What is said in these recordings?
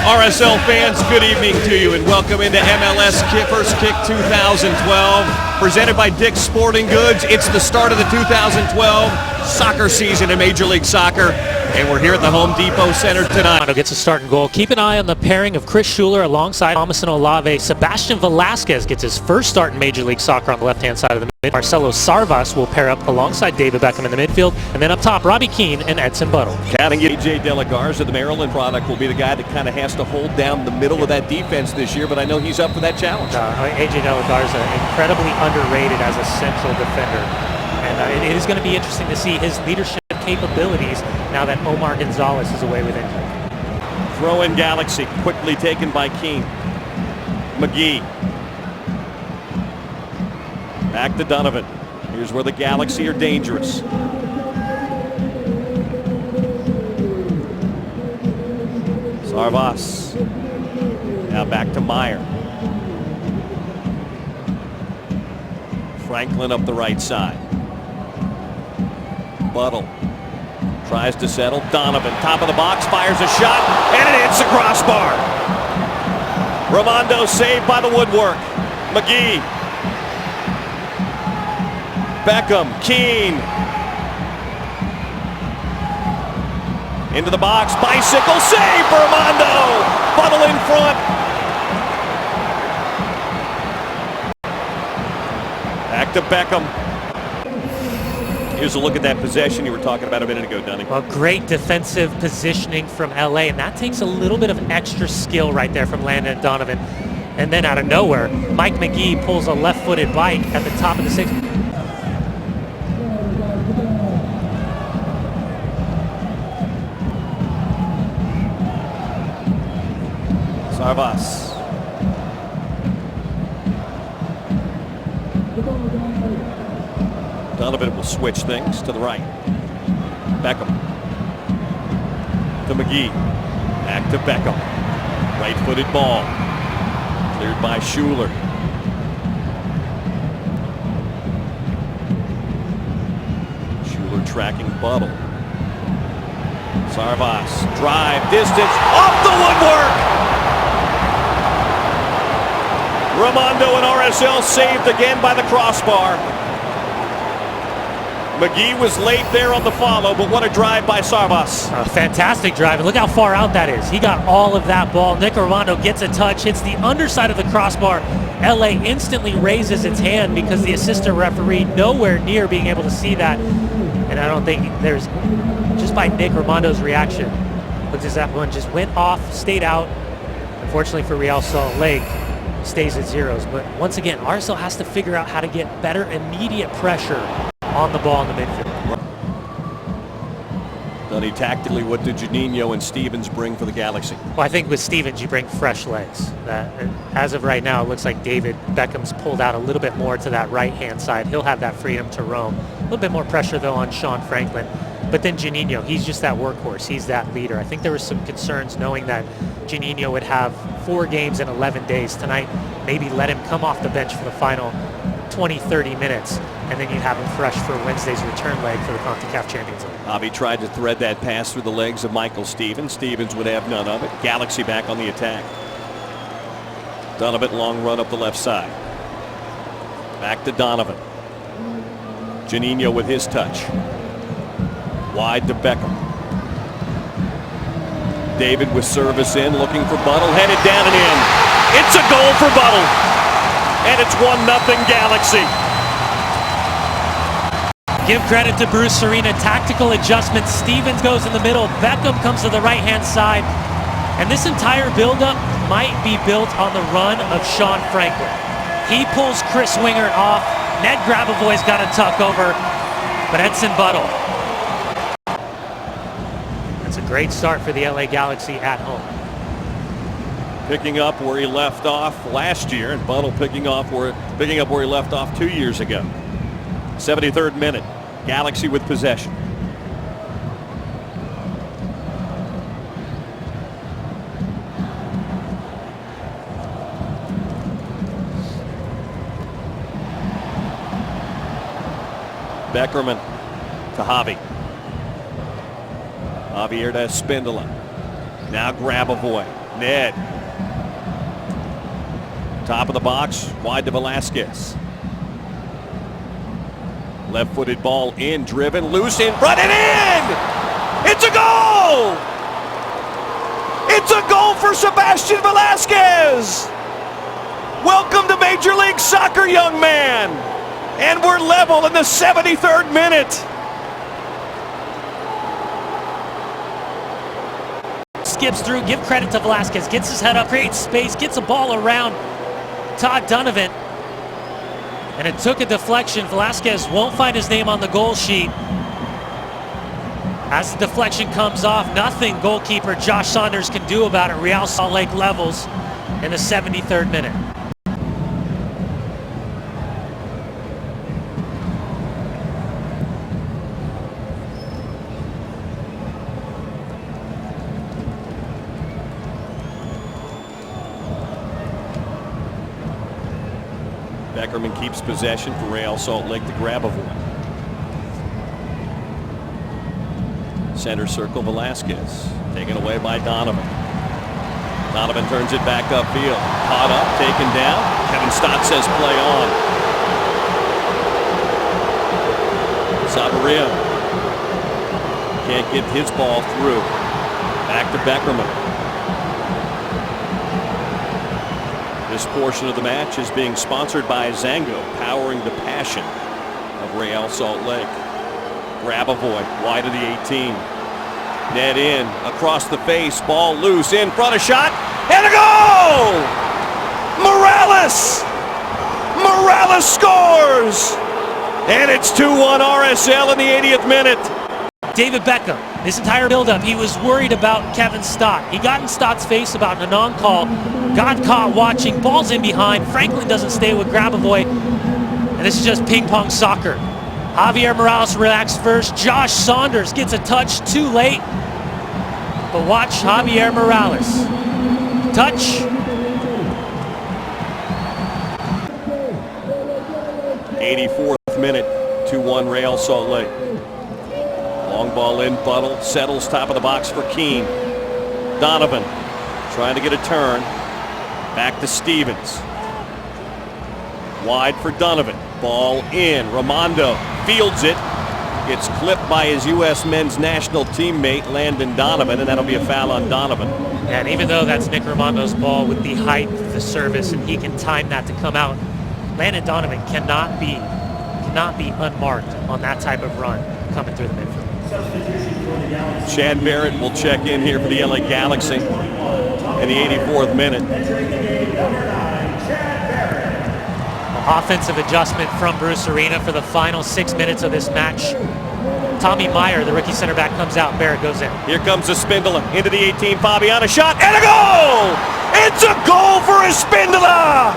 RSL fans, good evening to you and welcome into MLS First Kick 2012. Presented by Dick's Sporting Goods. It's the start of the 2012 soccer season in Major League Soccer. And we're here at the Home Depot Center tonight. Gets a start and goal. Keep an eye on the pairing of Chris Schuler alongside Thomas and Olave. Sebastian Velasquez gets his first start in Major League Soccer on the left-hand side of the mid. Marcelo Sarvas will pair up alongside David Beckham in the midfield. And then up top, Robbie Keane and Edson Buttle. Counting A.J. De La Garza, the Maryland product, will be the guy that kind of has to hold down the middle of that defense this year, but I know he's up for that challenge. A.J. De La Garza, incredibly underrated as a central defender. And it is going to be interesting to see his leadership capabilities now that Omar Gonzalez is away with injury. Throw in Galaxy, quickly taken by Keane. McGee. Back to Donovan. Here's where the Galaxy are dangerous. Sarvas. Now back to Meyer. Franklin up the right side. Buttle tries to settle. Donovan, top of the box, fires a shot, and it hits the crossbar. Ramondo saved by the woodwork. McGee. Beckham, Keane. Into the box, bicycle save for Ramondo. Buttle in front. Back to Beckham. Here's a look at that possession you were talking about a minute ago, Dunning. Well, great defensive positioning from LA, and that takes a little bit of extra skill right there from Landon Donovan. And then out of nowhere, Mike McGee pulls a left-footed bike at the top of the sixth. Sarvas. Donovan will switch things to the right. Beckham. To McGee. Back to Beckham. Right-footed ball. Cleared by Schuler. Schuler tracking Buttle. Sarvas. Drive. Distance. Off the woodwork! Ramondo and RSL saved again by the crossbar. McGee was late there on the follow, but what a drive by Sarvas. A fantastic drive, and look how far out that is. He got all of that ball. Nick Ramondo gets a touch, hits the underside of the crossbar. LA instantly raises its hand because the assistant referee nowhere near being able to see that. And I don't think there's, just by Nick Ramondo's reaction, looks as that one just went off, stayed out. Unfortunately for Real Salt Lake, stays at zeros. But once again, RSL has to figure out how to get better immediate pressure on the ball in the midfield. Dunny, tactically, what did Juninho and Stevens bring for the Galaxy? Well, I think with Stevens, you bring fresh legs. As of right now, it looks like David Beckham's pulled out a little bit more to that right-hand side. He'll have that freedom to roam. A little bit more pressure, though, on Sean Franklin. But then Juninho, he's just that workhorse. He's that leader. I think there was some concerns knowing that Juninho would have 4 games in 11 days. Tonight, maybe let him come off the bench for the final 20-30 minutes, and then you have him fresh for Wednesday's return leg for the CONCACAF Champions League. Javi tried to thread that pass through the legs of Michael Stevens. Stevens would have none of it. Galaxy back on the attack. Donovan, long run up the left side. Back to Donovan. Juninho with his touch. Wide to Beckham. David with service in, looking for Buttle, headed down and in. It's a goal for Buttle. And it's 1-0 Galaxy. Give credit to Bruce Arena. Tactical adjustments. Stevens goes in the middle. Beckham comes to the right-hand side. And this entire buildup might be built on the run of Sean Franklin. He pulls Chris Wingert off. Ned Grabavoy's got to tuck over. But Edson Buttle. That's a great start for the LA Galaxy at home. Picking up where he left off last year, and Buttle picking up where he left off 2 years ago. 73rd minute, Galaxy with possession. Beckerman to Javi. Javier to Spindola. Now Grabavoy. Ned. Top of the box, wide to Velasquez. Left-footed ball in, driven, loose in front and in! It's a goal! It's a goal for Sebastian Velasquez! Welcome to Major League Soccer, young man! And we're level in the 73rd minute. Skips through, give credit to Velasquez, gets his head up, creates space, gets a ball around Todd Donovan. And it took a deflection. Velasquez won't find his name on the goal sheet. As the deflection comes off, nothing goalkeeper Josh Saunders can do about it. Real Salt Lake levels in the 73rd minute. Beckerman keeps possession for Real Salt Lake to grab a void. Center circle, Velasquez. Taken away by Donovan. Donovan turns it back upfield. Caught up, taken down. Kevin Stott says play on. Sabarillo can't get his ball through. Back to Beckerman. This portion of the match is being sponsored by Zango, powering the passion of Real Salt Lake. Grabavoy, wide of the 18. Ned in, across the face, ball loose, in front, a shot, and a goal! Morales! Morales scores! And it's 2-1 RSL in the 80th minute. David Beckham, this entire buildup, he was worried about Kevin Stott. He got in Stott's face about an on-call, got caught watching, balls in behind. Franklin doesn't stay with Grabavoy, and this is just ping-pong soccer. Javier Morales reacts first. Josh Saunders gets a touch too late. But watch Javier Morales. Touch. '84th minute, 2-1 Real Salt Lake. Long ball in, Buttle settles top of the box for Keene. Donovan trying to get a turn. Back to Stevens. Wide for Donovan. Ball in. Ramondo fields it. Gets clipped by his U.S. men's national teammate Landon Donovan, and that'll be a foul on Donovan. And even though that's Nick Ramondo's ball with the height, the service, and he can time that to come out, Landon Donovan cannot be unmarked on that type of run coming through the midfield. Chad Barrett will check in here for the LA Galaxy in the 84th minute. Offensive adjustment from Bruce Arena for the final 6 minutes of this match. Tommy Meyer, the rookie center back, comes out. Barrett goes in. Here comes Espindola into the 18. Fabiana shot and a goal! It's a goal for Espindola!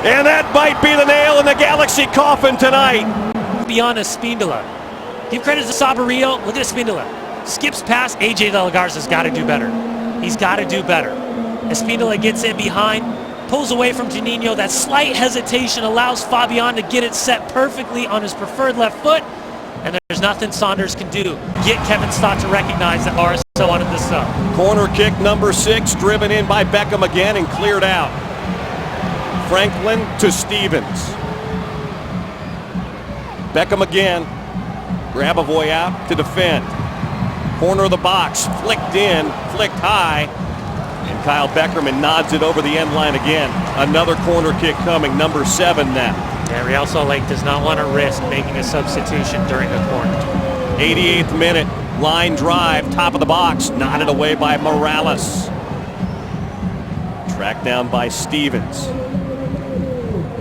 And that might be the nail in the Galaxy coffin tonight. Beyond Espindola. Give credit to Sabarillo. Look at Espindola. Skips past AJ De La Garza's got to do better. He's got to do better. Espindola gets in behind, pulls away from Juninho. That slight hesitation allows Fabian to get it set perfectly on his preferred left foot, and there's nothing Saunders can do. Get Kevin Stott to recognize that RSL wanted this up. Corner kick number 6, driven in by Beckham again and cleared out. Franklin to Stevens. Beckham again. Grabavoy out to defend. Corner of the box, flicked in, flicked high. And Kyle Beckerman nods it over the end line again. Another corner kick coming, number 7 now. Yeah, Real Salt Lake does not want to risk making a substitution during the corner. 88th minute, line drive, top of the box, nodded away by Morales. Tracked down by Stevens.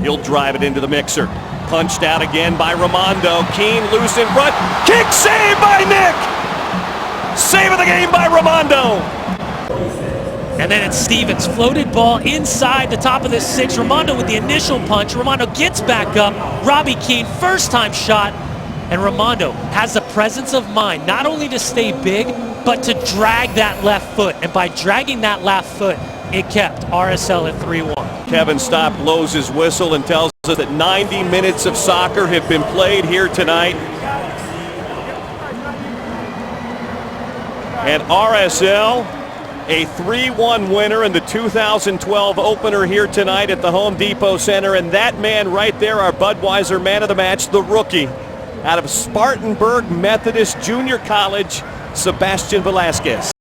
He'll drive it into the mixer. Punched out again by Ramondo. Keene loose in front. Kick save by Nick! Save of the game by Ramondo! And then it's Stevens. Floated ball inside the top of the 6. Ramondo with the initial punch. Ramondo gets back up. Robbie Keane, first time shot. And Ramondo has the presence of mind not only to stay big, but to drag that left foot. And by dragging that left foot, it kept RSL at 3-1. Kevin Stott blows his whistle and tells us that 90 minutes of soccer have been played here tonight. And RSL A 3-1 winner in the 2012 opener here tonight at the Home Depot Center. And that man right there, our Budweiser man of the match, the rookie out of Spartanburg Methodist Junior College, Sebastian Velasquez.